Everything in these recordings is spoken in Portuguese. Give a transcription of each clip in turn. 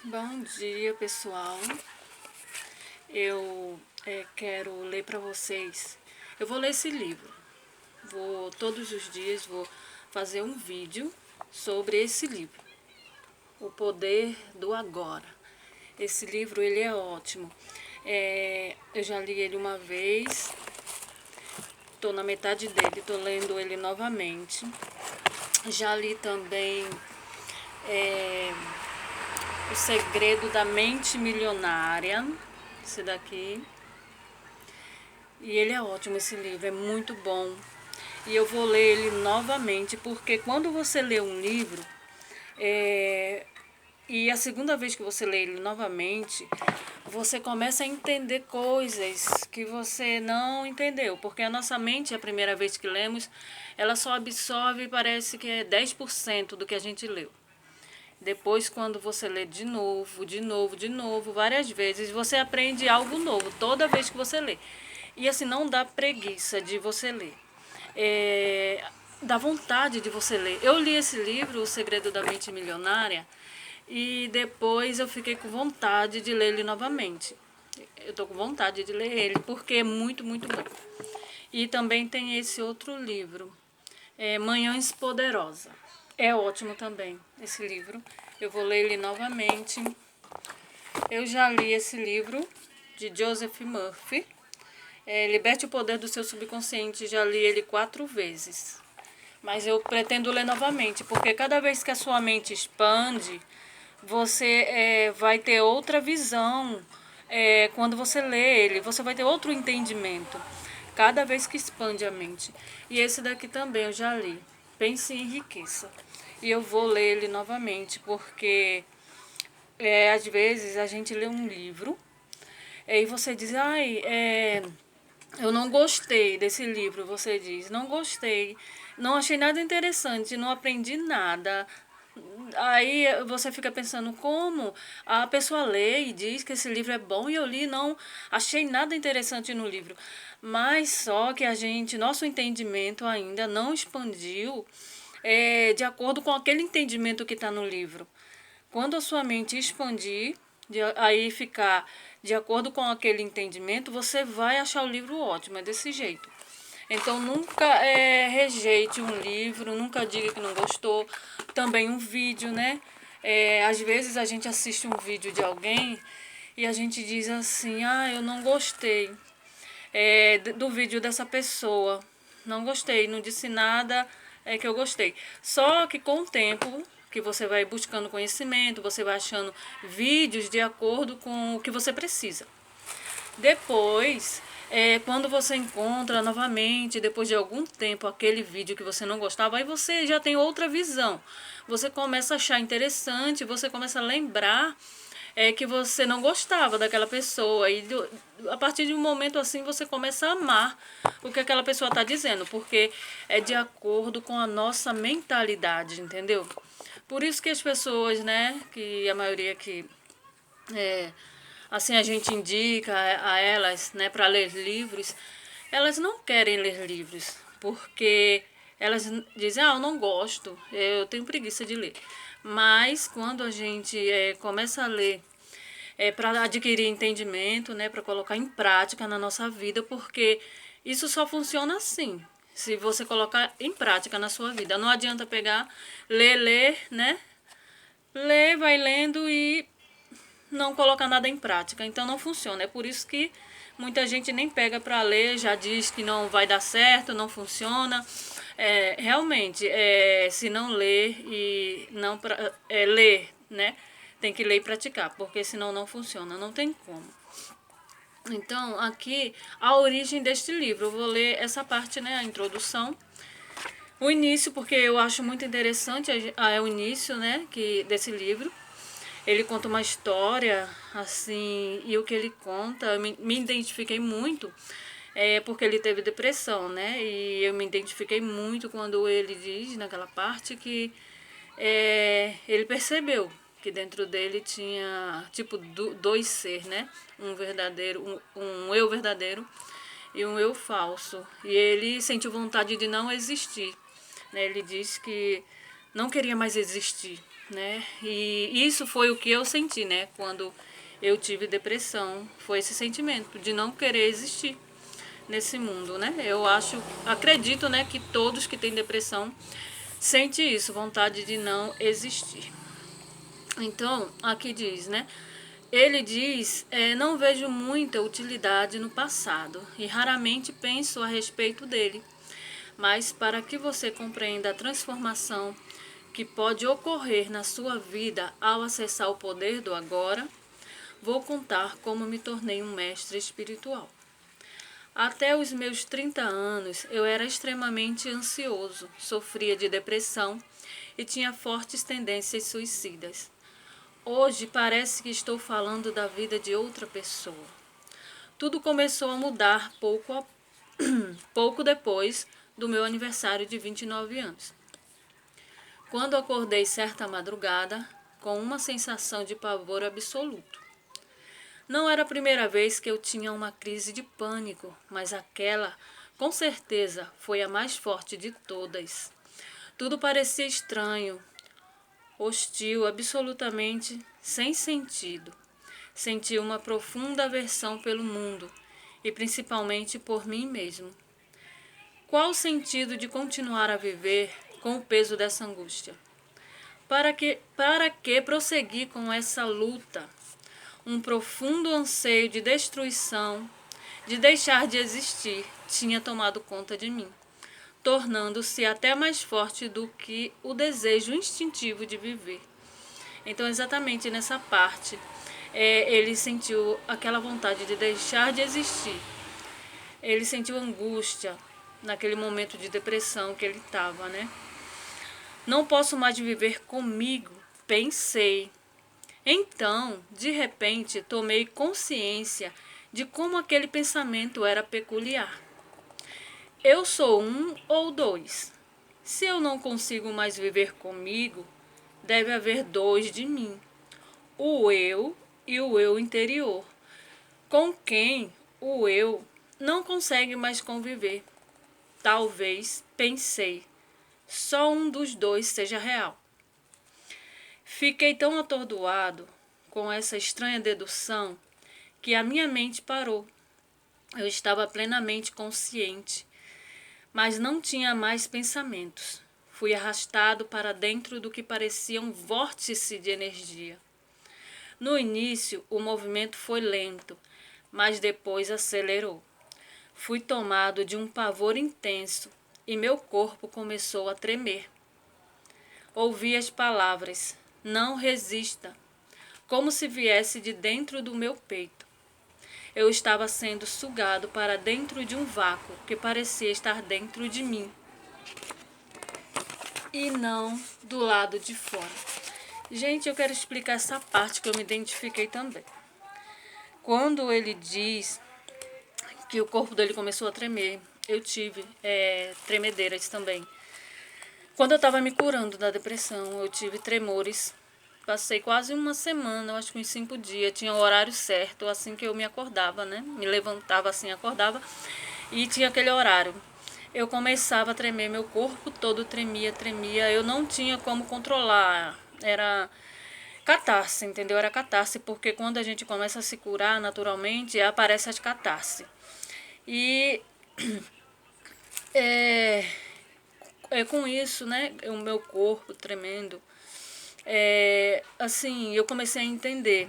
Bom dia, pessoal. Eu quero ler para vocês. Eu vou ler esse livro. Todos os dias vou fazer um vídeo sobre esse livro, O Poder do Agora. Esse livro ele é ótimo. Eu já li ele uma vez. Estou na metade dele. Estou lendo ele novamente. Já li também O Segredo da Mente Milionária, esse daqui. E ele é ótimo, esse livro, é muito bom. E eu vou ler ele novamente, porque quando você lê um livro, e a segunda vez que você lê ele novamente, você começa a entender coisas que você não entendeu. Porque a nossa mente, a primeira vez que lemos, ela só absorve, parece que é 10% do que a gente leu. Depois, quando você lê de novo, várias vezes, você aprende algo novo toda vez que você lê. E assim, não dá preguiça de você ler. Dá vontade de você ler. Eu li esse livro, O Segredo da Mente Milionária, e depois eu fiquei com vontade de ler ele novamente. Eu tô com vontade de ler ele, porque é muito, muito bom. E também tem esse outro livro, Manhãs Poderosa. É ótimo também esse livro. Eu vou ler ele novamente. Eu já li esse livro de Joseph Murphy. Liberte o Poder do Seu Subconsciente. Já li ele 4 vezes. Mas eu pretendo ler novamente, porque cada vez que a sua mente expande, você vai ter outra visão. Quando você lê ele, você vai ter outro entendimento. Cada vez que expande a mente. E esse daqui também eu já li. Pense e Enriqueça. E eu vou ler ele novamente, porque às vezes a gente lê um livro e você diz, ai, eu não gostei desse livro, você diz, não gostei, não achei nada interessante, não aprendi nada. Aí você fica pensando como a pessoa lê e diz que esse livro é bom e eu li, não achei nada interessante no livro. Mas só que nosso entendimento ainda não expandiu de acordo com aquele entendimento que está no livro. Quando a sua mente expandir, aí ficar de acordo com aquele entendimento, você vai achar o livro ótimo, é desse jeito. Então nunca rejeite um livro, nunca diga que não gostou. Também um vídeo, né? Às vezes a gente assiste um vídeo de alguém e a gente diz assim, eu não gostei do vídeo dessa pessoa. Não gostei, não disse nada que eu gostei. Só que com o tempo que você vai buscando conhecimento, você vai achando vídeos de acordo com o que você precisa. Depois, quando você encontra novamente, depois de algum tempo, aquele vídeo que você não gostava, aí você já tem outra visão. Você começa a achar interessante, você começa a lembrar que você não gostava daquela pessoa. E a partir de um momento assim, você começa a amar o que aquela pessoa está dizendo, porque é de acordo com a nossa mentalidade, entendeu? Por isso que as pessoas, né, que a maioria que assim a gente indica a elas, né, para ler livros, elas não querem ler livros, porque elas dizem, eu não gosto, eu tenho preguiça de ler. Mas quando a gente começa a ler para adquirir entendimento, né, para colocar em prática na nossa vida, porque isso só funciona assim, se você colocar em prática na sua vida. Não adianta pegar, ler, né, ler, vai lendo e não coloca nada em prática, então não funciona. É por isso que muita gente nem pega para ler, já diz que não vai dar certo, não funciona. Realmente, se não ler e não ler, né? Tem que ler e praticar, porque senão não funciona, não tem como. Então, aqui, a origem deste livro. Eu vou ler essa parte, né? A introdução. O início, porque eu acho muito interessante o início, né? Desse livro. Ele conta uma história, assim, e o que ele conta, eu me identifiquei muito, porque ele teve depressão, né? E eu me identifiquei muito quando ele diz naquela parte que ele percebeu que dentro dele tinha, tipo, dois seres, né? Um verdadeiro, um eu verdadeiro e um eu falso. E ele sentiu vontade de não existir, né? Ele disse que não queria mais existir. né? E isso foi o que eu senti, né? Quando eu tive depressão, foi esse sentimento de não querer existir nesse mundo, né? Acredito, né, que todos que têm depressão sentem isso, vontade de não existir. Então, aqui diz, né? Ele diz, não vejo muita utilidade no passado e raramente penso a respeito dele. Mas para que você compreenda a transformação que pode ocorrer na sua vida ao acessar o poder do agora, vou contar como me tornei um mestre espiritual. Até os meus 30 anos, eu era extremamente ansioso, sofria de depressão e tinha fortes tendências suicidas. Hoje parece que estou falando da vida de outra pessoa. Tudo começou a mudar pouco depois do meu aniversário de 29 anos. Quando acordei certa madrugada, com uma sensação de pavor absoluto. Não era a primeira vez que eu tinha uma crise de pânico, mas aquela, com certeza, foi a mais forte de todas. Tudo parecia estranho, hostil, absolutamente sem sentido. Senti uma profunda aversão pelo mundo e principalmente por mim mesmo. Qual o sentido de continuar a viver com o peso dessa angústia? Para que prosseguir com essa luta? Um profundo anseio de destruição, de deixar de existir, tinha tomado conta de mim, tornando-se até mais forte do que o desejo instintivo de viver. Então, exatamente nessa parte, ele sentiu aquela vontade de deixar de existir. Ele sentiu angústia naquele momento de depressão que ele estava, né? Não posso mais viver comigo, pensei. Então, de repente, tomei consciência de como aquele pensamento era peculiar. Eu sou um ou dois. Se eu não consigo mais viver comigo, deve haver dois de mim, o eu e o eu interior, com quem o eu não consegue mais conviver. Talvez, pensei, só um dos dois seja real. Fiquei tão atordoado com essa estranha dedução que a minha mente parou. Eu estava plenamente consciente, mas não tinha mais pensamentos. Fui arrastado para dentro do que parecia um vórtice de energia. No início, o movimento foi lento, mas depois acelerou. Fui tomado de um pavor intenso e meu corpo começou a tremer. Ouvi as palavras, não resista, como se viesse de dentro do meu peito. Eu estava sendo sugado para dentro de um vácuo que parecia estar dentro de mim e não do lado de fora. Gente, eu quero explicar essa parte que eu me identifiquei também. Quando ele diz que o corpo dele começou a tremer, eu tive tremedeiras também. Quando eu estava me curando da depressão, eu tive tremores. Passei quase uma semana, eu acho que uns 5 dias. Tinha o horário certo, assim que eu me acordava, né? Me levantava assim, acordava. E tinha aquele horário. Eu começava a tremer, meu corpo todo tremia. Eu não tinha como controlar. Era catarse, entendeu? Era catarse, porque quando a gente começa a se curar naturalmente, aparece as catarse. E com isso, né? O meu corpo tremendo. Assim, eu comecei a entender.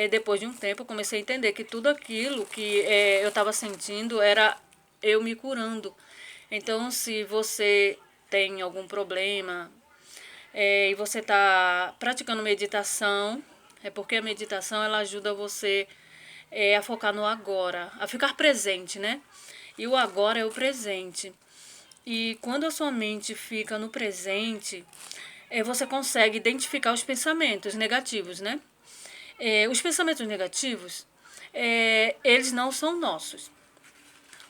Depois de um tempo, eu comecei a entender que tudo aquilo que eu estava sentindo era eu me curando. Então, se você tem algum problema e você está praticando meditação, é porque a meditação ela ajuda você a focar no agora, a ficar presente, né? E o agora é o presente. E quando a sua mente fica no presente, você consegue identificar os pensamentos negativos, né? Os pensamentos negativos, eles não são nossos.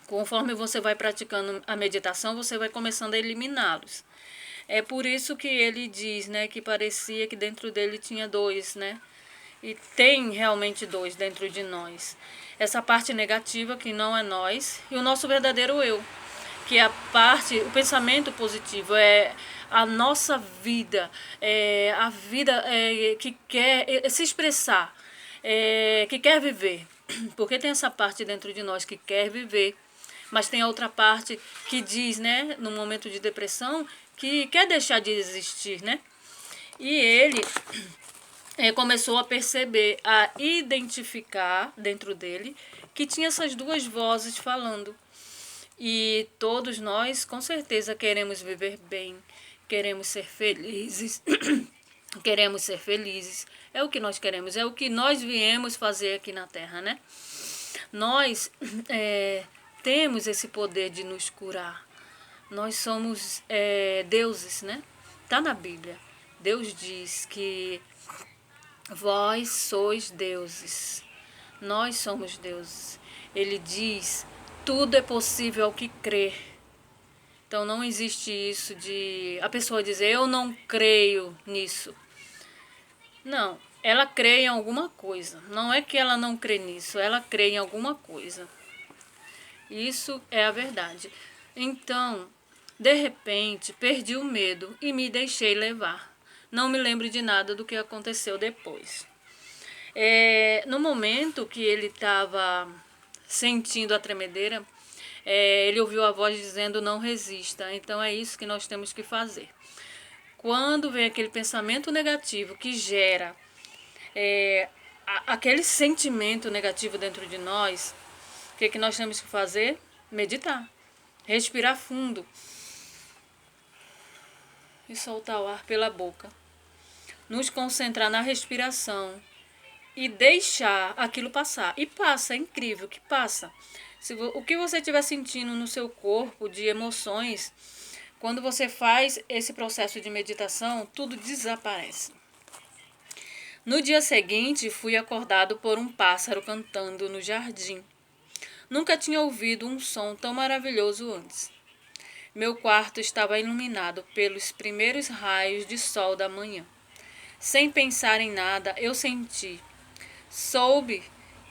Conforme você vai praticando a meditação, você vai começando a eliminá-los. É por isso que ele diz, né, que parecia que dentro dele tinha dois, né? E tem realmente dois dentro de nós. Essa parte negativa que não é nós e o nosso verdadeiro eu. que a parte, o pensamento positivo é a nossa vida, a vida que quer se expressar, que quer viver. Porque tem essa parte dentro de nós que quer viver, mas tem a outra parte que diz, né, no momento de depressão, que quer deixar de existir, né? E ele começou a perceber, a identificar dentro dele que tinha essas duas vozes falando. E todos nós, com certeza, queremos viver bem, queremos ser felizes, queremos ser felizes. É o que nós queremos, é o que nós viemos fazer aqui na Terra, né? Nós temos esse poder de nos curar. Nós somos deuses, né? Tá na Bíblia. Deus diz que vós sois deuses. Nós somos deuses. Ele diz, tudo é possível ao que crer. Então não existe isso de a pessoa dizer, eu não creio nisso. Não, ela crê em alguma coisa. Não é que ela não crê nisso, ela crê em alguma coisa. Isso é a verdade. Então, de repente, perdi o medo e me deixei levar. Não me lembro de nada do que aconteceu depois. No momento que ele estava sentindo a tremedeira, ele ouviu a voz dizendo não resista. Então é isso que nós temos que fazer. Quando vem aquele pensamento negativo que gera aquele sentimento negativo dentro de nós, o que nós temos que fazer? Meditar, respirar fundo e soltar o ar pela boca. Nos concentrar na respiração e deixar aquilo passar. E passa, é incrível que passa. O que você estiver sentindo no seu corpo de emoções, quando você faz esse processo de meditação, tudo desaparece. No dia seguinte, fui acordado por um pássaro cantando no jardim. Nunca tinha ouvido um som tão maravilhoso antes. Meu quarto estava iluminado pelos primeiros raios de sol da manhã. Sem pensar em nada, eu senti. Soube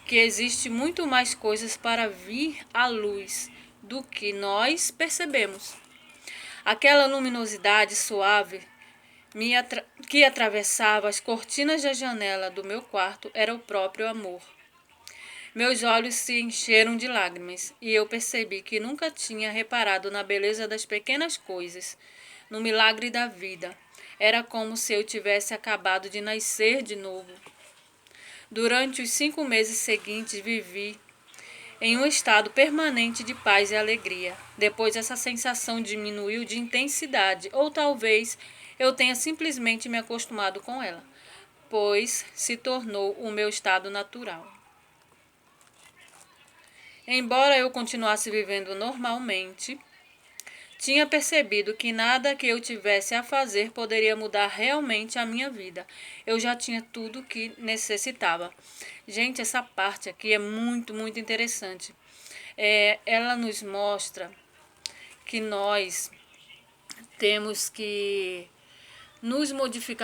que existe muito mais coisas para vir à luz do que nós percebemos. Aquela luminosidade suave que atravessava as cortinas da janela do meu quarto era o próprio amor. Meus olhos se encheram de lágrimas e eu percebi que nunca tinha reparado na beleza das pequenas coisas, no milagre da vida. Era como se eu tivesse acabado de nascer de novo. Durante os 5 meses seguintes, vivi em um estado permanente de paz e alegria. Depois, essa sensação diminuiu de intensidade, ou talvez eu tenha simplesmente me acostumado com ela, pois se tornou o meu estado natural. Embora eu continuasse vivendo normalmente, tinha percebido que nada que eu tivesse a fazer poderia mudar realmente a minha vida. Eu já tinha tudo o que necessitava. Gente, essa parte aqui é muito, muito interessante. Ela nos mostra que nós temos que nos modificar